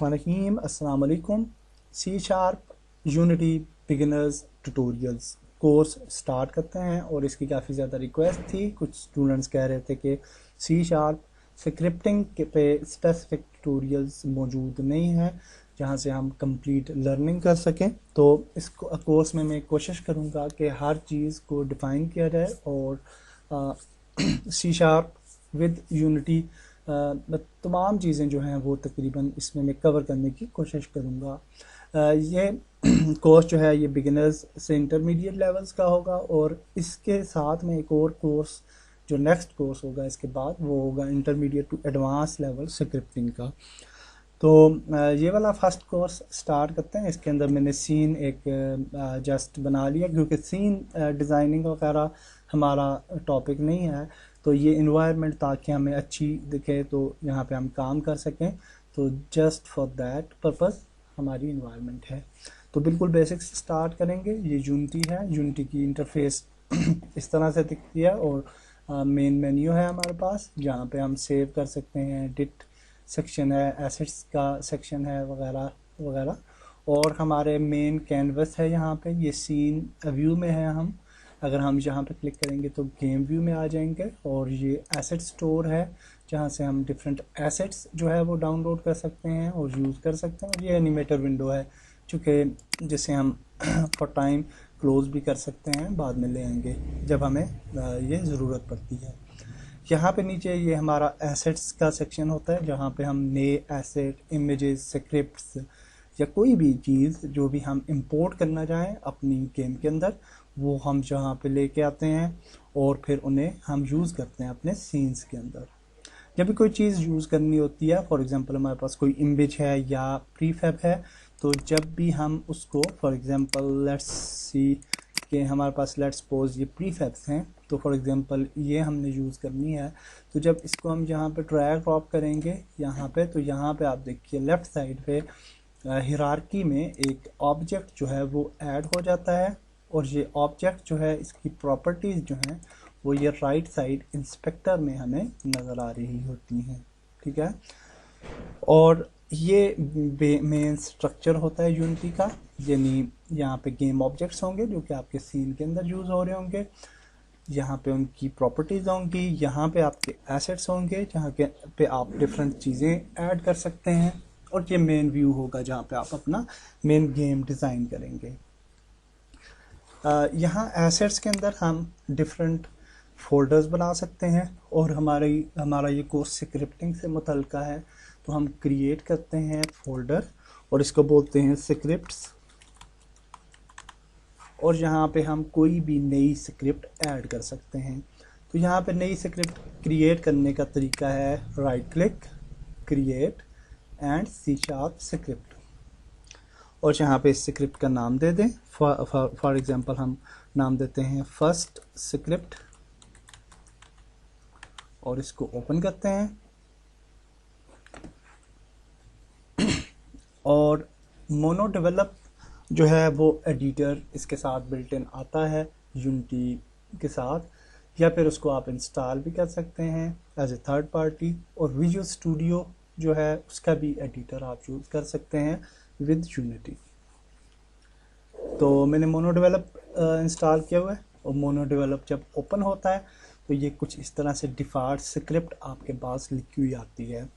रहीम अस्सलाम वालेकुम। C# unity beginners tutorials course start करते हैं और इसकी काफ़ी ज़्यादा रिक्वेस्ट थी। कुछ स्टूडेंट्स कह रहे थे कि C# स्क्रिप्टिंग पे स्पेसिफिक ट्यूटोरियल्स मौजूद नहीं है जहाँ से हम कंप्लीट लर्निंग कर सकें। तो इस कोर्स में मैं कोशिश करूँगा कि हर चीज़ को डिफ़ाइन किया जाए और C# विद यूनिटी तमाम चीज़ें जो हैं वो तकरीबन इसमें मैं कवर करने की कोशिश करूँगा। ये कोर्स जो है ये बिगिनर्स से इंटरमीडिएट लेवल्स का होगा और इसके साथ में एक और कोर्स जो नेक्स्ट कोर्स होगा इसके बाद वो होगा intermediate to advance level scripting का। तो ये वाला फर्स्ट कोर्स स्टार्ट करते हैं। इसके अंदर मैंने सीन एक जस्ट बना लिया क्योंकि सीन डिज़ाइनिंग वगैरह हमारा टॉपिक नहीं है। तो ये इन्वायरमेंट ताकि हमें अच्छी दिखे तो यहाँ पे हम काम कर सकें, तो जस्ट फॉर दैट पर्पस हमारी इन्वायरमेंट है। तो बिल्कुल बेसिक से स्टार्ट करेंगे। ये यूनिटी है, यूनिटी की इंटरफेस इस तरह से दिखती है और मेन मेन्यू है हमारे पास जहाँ पे हम सेव कर सकते हैं, एडिट सेक्शन है, एसेट्स का सेक्शन है वगैरह वगैरह। और हमारे मेन कैनवस है यहाँ पे, ये सीन व्यू में है। हम अगर हम यहाँ पे क्लिक करेंगे तो गेम व्यू में आ जाएंगे और ये एसेट स्टोर है जहाँ से हम डिफरेंट एसेट्स जो है वो डाउनलोड कर सकते हैं और यूज़ कर सकते हैं। और ये एनिमेटर विंडो है चूँकि जिसे हम फॉर टाइम क्लोज भी कर सकते हैं, बाद में ले आएंगे जब हमें ये ज़रूरत पड़ती है। यहाँ पे नीचे ये हमारा एसेट्स का सेक्शन होता है जहाँ पे हम नए एसेट, इमेजेस, स्क्रिप्ट्स या कोई भी चीज़ जो भी हम इंपोर्ट करना चाहें अपनी गेम के अंदर वो हम जहाँ पे लेके आते हैं और फिर उन्हें हम यूज़ करते हैं अपने सीन्स के अंदर। जब भी कोई चीज़ यूज़ करनी होती है, फॉर एग्जांपल हमारे पास कोई इमेज है या प्रीफैब है, तो जब भी हम उसको फॉर एग्जांपल लेट्स सी कि हमारे पास लेट्स सपोज ये प्रीफैब्स हैं, तो फॉर एग्जांपल ये हमने यूज़ करनी है। तो जब इसको हम यहाँ पे ड्रैग ड्रॉप करेंगे यहाँ पे, तो यहाँ पे आप देखिए लेफ़्ट साइड पे हिरार्की में एक ऑब्जेक्ट जो है वो ऐड हो जाता है और ये ऑब्जेक्ट जो है इसकी प्रॉपर्टीज़ जो हैं वो ये राइट साइड इंस्पेक्टर में हमें नज़र आ रही होती हैं। ठीक है, और ये मेन स्ट्रक्चर होता है यूनिटी का, यानी यहाँ पे गेम ऑब्जेक्ट्स होंगे जो कि आपके सीन के अंदर यूज़ हो रहे होंगे, यहाँ पे उनकी प्रॉपर्टीज़ होंगी, यहाँ पे आपके एसेट्स होंगे जहाँ के पे आप डिफरेंट चीज़ें ऐड कर सकते हैं, और ये मेन व्यू होगा जहाँ पे आप अपना मेन गेम डिज़ाइन करेंगे। यहाँ एसेट्स के अंदर हम डिफरेंट फोल्डर्स बना सकते हैं और हमारा ये कोर्स स्क्रिप्टिंग से मुतल्लिका है, तो हम क्रिएट करते हैं फोल्डर और इसको बोलते हैं स्क्रिप्ट्स, और यहाँ पे हम कोई भी नई स्क्रिप्ट ऐड कर सकते हैं। तो यहाँ पे नई स्क्रिप्ट क्रिएट करने का तरीका है right click, create and C# script, और यहाँ पे इस स्क्रिप्ट का नाम दे दें। फॉर एग्जांपल हम नाम देते हैं फर्स्ट स्क्रिप्ट और इसको ओपन करते हैं। और मोनो डेवलप जो है वो एडिटर इसके साथ बिल्ट इन आता है यूनिटी के साथ, या फिर उसको आप इंस्टॉल भी कर सकते हैं एज ए थर्ड पार्टी। और विजुअल स्टूडियो जो है उसका भी एडिटर आप यूज़ कर सकते हैं विद यूनिटी। तो मैंने मोनो डेवलप इंस्टॉल किया हुआ है और मोनो डेवलप जब ओपन होता है तो ये कुछ इस तरह से डिफ़ॉल्ट स्क्रिप्ट आपके पास लिखी हुई आती है।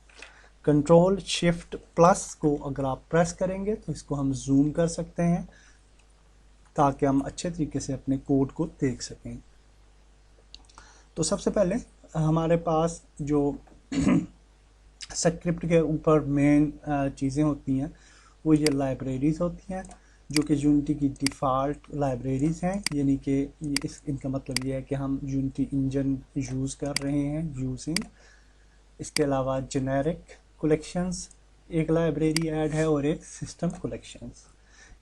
कंट्रोल शिफ्ट प्लस को अगर आप प्रेस करेंगे तो इसको हम जूम कर सकते हैं ताकि हम अच्छे तरीके से अपने कोड को देख सकें। तो सबसे पहले हमारे पास जो स्क्रिप्ट के ऊपर मेन चीज़ें होती हैं वो ये लाइब्रेरीज़ होती हैं जो कि यूनिटी की डिफ़ॉल्ट लाइब्रेरीज़ हैं, यानी कि इनका मतलब ये है कि हम यूनिटी इंजन यूज़ कर रहे हैं यूजिंग। इसके अलावा जेनेरिक कलेक्शंस एक लाइब्रेरी ऐड है और एक सिस्टम कलेक्शंस।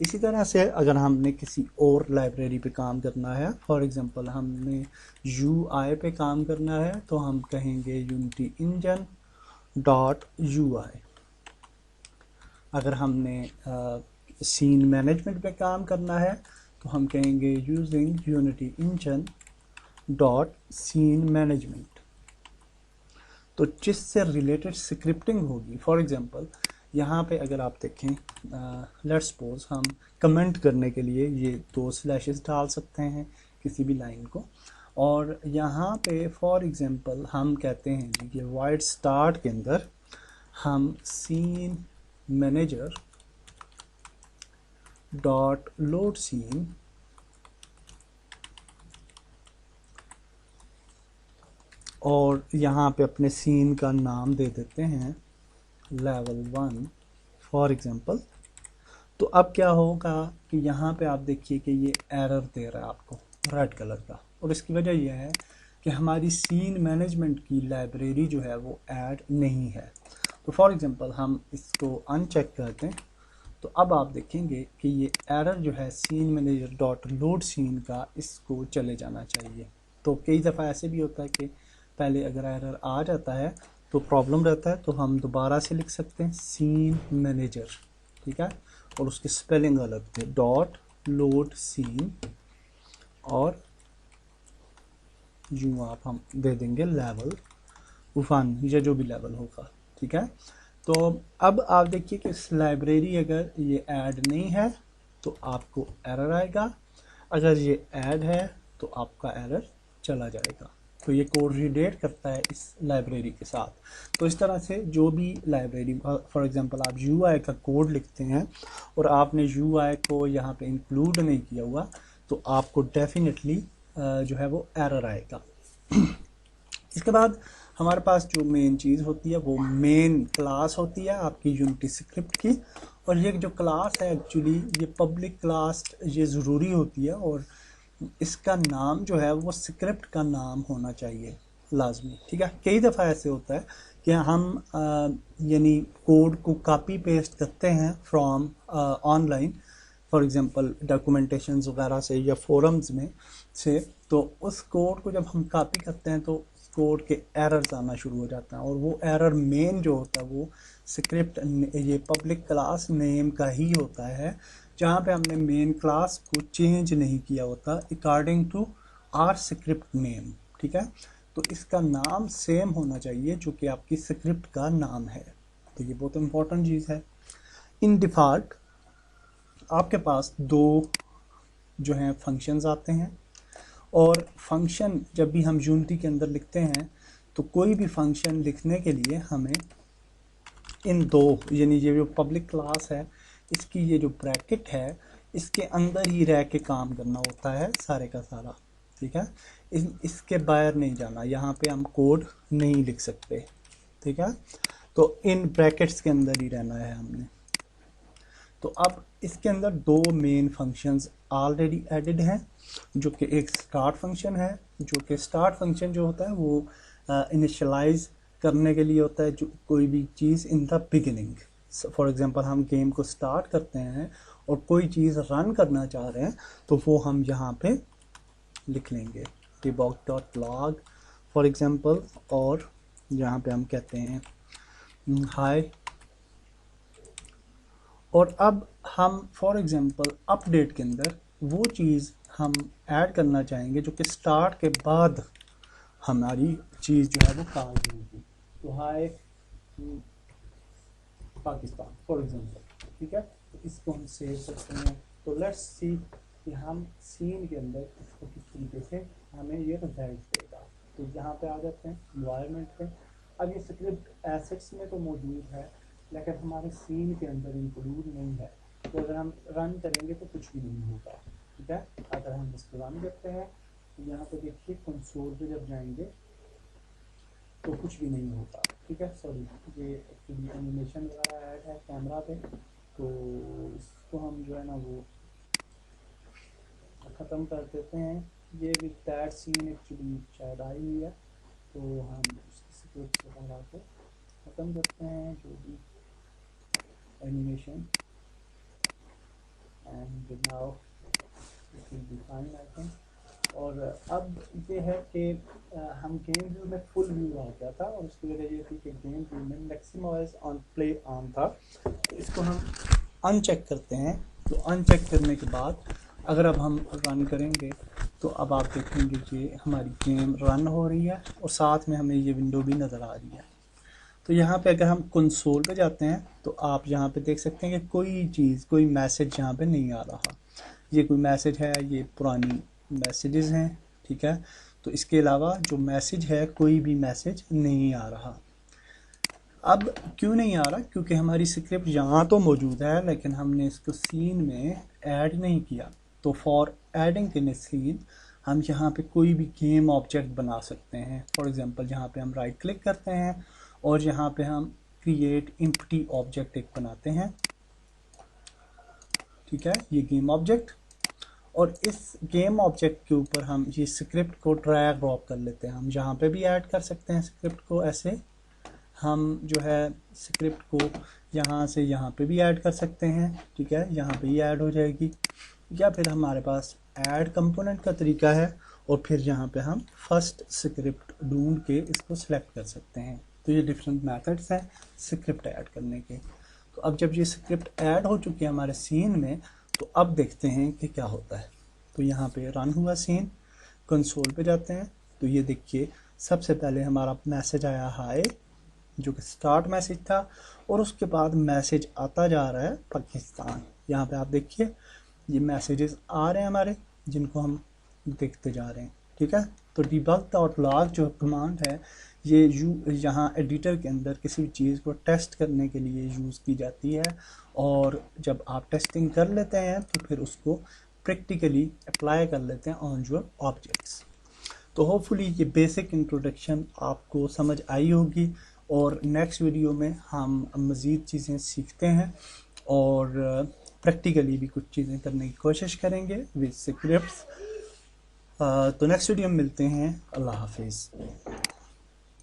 इसी तरह से अगर हमने किसी और लाइब्रेरी पे काम करना है, फॉर एग्जांपल हमने UI पे काम करना है, तो हम कहेंगे यूनिटी इंजन डॉट UI। अगर हमने सीन मैनेजमेंट पे काम करना है तो हम कहेंगे using Unity engine dot scene management. तो जिससे रिलेटेड स्क्रिप्टिंग होगी, फॉर एग्जांपल यहाँ पे अगर आप देखें, लेट्स सपोज हम कमेंट करने के लिए ये 2 स्लैशेस डाल सकते हैं किसी भी लाइन को, और यहाँ पे फॉर एग्जांपल हम कहते हैं जी कि वाइड स्टार्ट के अंदर हम scene manager dot load scene और यहाँ पे अपने सीन का नाम दे देते हैं लेवल 1 फॉर एग्जांपल। तो अब क्या होगा कि यहाँ पे आप देखिए कि ये एरर दे रहा है आपको रेड कलर का, और इसकी वजह यह है कि हमारी सीन मैनेजमेंट की लाइब्रेरी जो है वो ऐड नहीं है। तो फॉर एग्जांपल हम इसको अनचेक करते हैं, तो अब आप देखेंगे कि ये एरर जो है scene manager dot load scene का, इसको चले जाना चाहिए। तो कई दफ़ा ऐसे भी होता है कि पहले अगर एरर आ जाता है तो प्रॉब्लम रहता है, तो हम दोबारा से लिख सकते हैं सीन मैनेजर, ठीक है, और उसकी स्पेलिंग अलग थे, डॉट लोड सीन, और यूँ आप हम दे देंगे लेवल 1 या जो भी लेवल होगा, ठीक है। तो अब आप देखिए कि इस लाइब्रेरी अगर ये ऐड नहीं है तो आपको एरर आएगा, अगर ये ऐड है तो आपका एरर चला जाएगा। तो ये कोड रिलेट करता है इस लाइब्रेरी के साथ। तो इस तरह से जो भी लाइब्रेरी, फॉर एग्जांपल आप UI का कोड लिखते हैं और आपने UI को यहाँ पे इंक्लूड नहीं किया हुआ, तो आपको डेफिनेटली जो है वो एरर आएगा। इसके बाद हमारे पास जो मेन चीज़ होती है वो मेन क्लास होती है आपकी यूनिटी स्क्रिप्ट की, और ये जो क्लास है एक्चुअली ये पब्लिक क्लास ये ज़रूरी होती है, और इसका नाम जो है वो स्क्रिप्ट का नाम होना चाहिए लाजमी, ठीक है। कई दफ़ा ऐसे होता है कि हम यानी कोड को कॉपी पेस्ट करते हैं from online, for example documentations वगैरह से या फोरम्स में से, तो उस कोड को जब हम कॉपी करते हैं तो कोड के एरर्स आना शुरू हो जाता है, और वो एरर मेन जो होता है वो स्क्रिप्ट ये पब्लिक क्लास नेम का ही होता है, जहाँ पे हमने मेन क्लास को चेंज नहीं किया होता according to our script name, ठीक है। तो इसका नाम सेम होना चाहिए जो कि आपकी स्क्रिप्ट का नाम है। तो ये बहुत इंपॉर्टेंट चीज़ है। इन डिफ़ॉल्ट आपके पास 2 जो हैं फंक्शंस आते हैं, और फंक्शन जब भी हम यूनिटी के अंदर लिखते हैं तो कोई भी फंक्शन लिखने के लिए हमें इन 2 यानी ये जो पब्लिक क्लास है इसकी ये जो ब्रैकेट है इसके अंदर ही रह के काम करना होता है सारे का सारा, ठीक है। इसके बाहर नहीं जाना, यहाँ पे हम कोड नहीं लिख सकते, ठीक है। तो इन ब्रैकेट्स के अंदर ही रहना है हमने। तो अब इसके अंदर 2 मेन फंक्शंस ऑलरेडी एडेड हैं, जो कि एक स्टार्ट फंक्शन है, जो कि स्टार्ट फंक्शन जो होता है वो इनिशियलाइज करने के लिए होता है जो कोई भी चीज़ in the beginning. For example हम गेम को स्टार्ट करते हैं और कोई चीज़ रन करना चाह रहे हैं तो वो हम यहाँ पे लिख लेंगे debug.log फॉर एग्जांपल, और यहाँ पे हम कहते हैं हाय। और अब हम फॉर एग्जांपल अपडेट के अंदर वो चीज़ हम ऐड करना चाहेंगे जो कि स्टार्ट के बाद हमारी चीज़ जो है वो कॉल होगी। तो हाय पाकिस्तान फॉर एग्जांपल, ठीक है। तो इसको हम सेव करते हैं। तो लेट्स सी कि हम सीन के अंदर इसको किस तरीके से हमें ये रिजल्ट देगा। तो यहाँ पे आ जाते हैं एनवायरनमेंट पे। अब ये स्क्रिप्ट एसेट्स में तो मौजूद है लेकिन हमारे सीन के अंदर इंक्लूड नहीं है, तो अगर हम रन करेंगे तो कुछ भी नहीं होगा, ठीक है। अगर हम इसको रन करते हैं तो यहाँ पे देखिए कंसोल पे जब जाएंगे तो कुछ भी नहीं होता, ठीक है। सॉरी, ये एक्चुअली एनिमेशन वगैरह ऐड है कैमरा पे, तो इसको हम जो है ना वो ख़त्म कर देते हैं। ये विद दैट सीन एक्चुअली शायद आई हुई है, तो हम उसकी स्क्रिप्ट वगैरह को ख़त्म करते हैं जो भी animation, and now it will be fine I think. और अब ये है कि हम गेम व्यू में फुल व्यू आ गया था, और उसकी वजह ये थी कि गेम व्यू में मैक्सिमाइज ऑन प्ले ऑन था। तो इसको हम अनचेक करते हैं। तो अनचेक करने के बाद अगर अब हम रन करेंगे तो अब आप देखेंगे कि हमारी गेम रन हो रही है और साथ में हमें ये विंडो भी नज़र आ रही है। तो यहाँ पे अगर हम कंसोल पे जाते हैं तो आप यहाँ पे देख सकते हैं कि कोई चीज़, कोई मैसेज यहाँ पे नहीं आ रहा। ये कोई मैसेज है, ये पुरानी मैसेजेस हैं, ठीक है। तो इसके अलावा जो मैसेज है, कोई भी मैसेज नहीं आ रहा। अब क्यों नहीं आ रहा? क्योंकि हमारी स्क्रिप्ट यहाँ तो मौजूद है लेकिन हमने इसको सीन में ऐड नहीं किया। तो for adding in a scene हम यहाँ पे कोई भी गेम ऑब्जेक्ट बना सकते हैं। फॉर एग्जांपल यहाँ पे हम राइट क्लिक करते हैं और यहाँ पे हम क्रिएट एम्प्टी ऑब्जेक्ट एक बनाते हैं, ठीक है, ये गेम ऑब्जेक्ट। और इस गेम ऑब्जेक्ट के ऊपर हम ये स्क्रिप्ट को ड्रैग ड्रॉप कर लेते हैं। हम यहाँ पे भी ऐड कर सकते हैं स्क्रिप्ट को, ऐसे हम जो है स्क्रिप्ट को यहाँ से यहाँ पे भी ऐड कर सकते हैं, ठीक है, यहाँ पे ही ऐड हो जाएगी। या फिर हमारे पास ऐड कंपोनेंट का तरीका है और फिर यहाँ पे हम फर्स्ट स्क्रिप्ट ढूंढ के इसको सिलेक्ट कर सकते हैं। तो ये डिफरेंट मेथड्स हैं स्क्रिप्ट ऐड करने के। तो अब जब ये स्क्रिप्ट ऐड हो चुकी है हमारे सीन में, तो अब देखते हैं कि क्या होता है। तो यहाँ पे रन हुआ सीन, कंसोल पे जाते हैं तो ये देखिए सबसे पहले हमारा मैसेज आया हाय, जो कि स्टार्ट मैसेज था, और उसके बाद मैसेज आता जा रहा है पाकिस्तान। यहाँ पे आप देखिए ये मैसेजेस आ रहे हैं हमारे, जिनको हम देखते जा रहे हैं, ठीक है। तो debug.log जो कमांड है ये यहाँ एडिटर के अंदर किसी भी चीज़ को टेस्ट करने के लिए यूज़ की जाती है, और जब आप टेस्टिंग कर लेते हैं तो फिर उसको प्रैक्टिकली अप्लाई कर लेते हैं ऑन योर ऑब्जेक्ट्स। तो होपफुली ये बेसिक इंट्रोडक्शन आपको समझ आई होगी, और नेक्स्ट वीडियो में हम मज़ीद चीज़ें सीखते हैं और प्रैक्टिकली भी कुछ चीज़ें करने की कोशिश करेंगे विद स्क्रिप्ट्स। तो नेक्स्ट वीडियो में मिलते हैं। अल्लाह हाफिज़।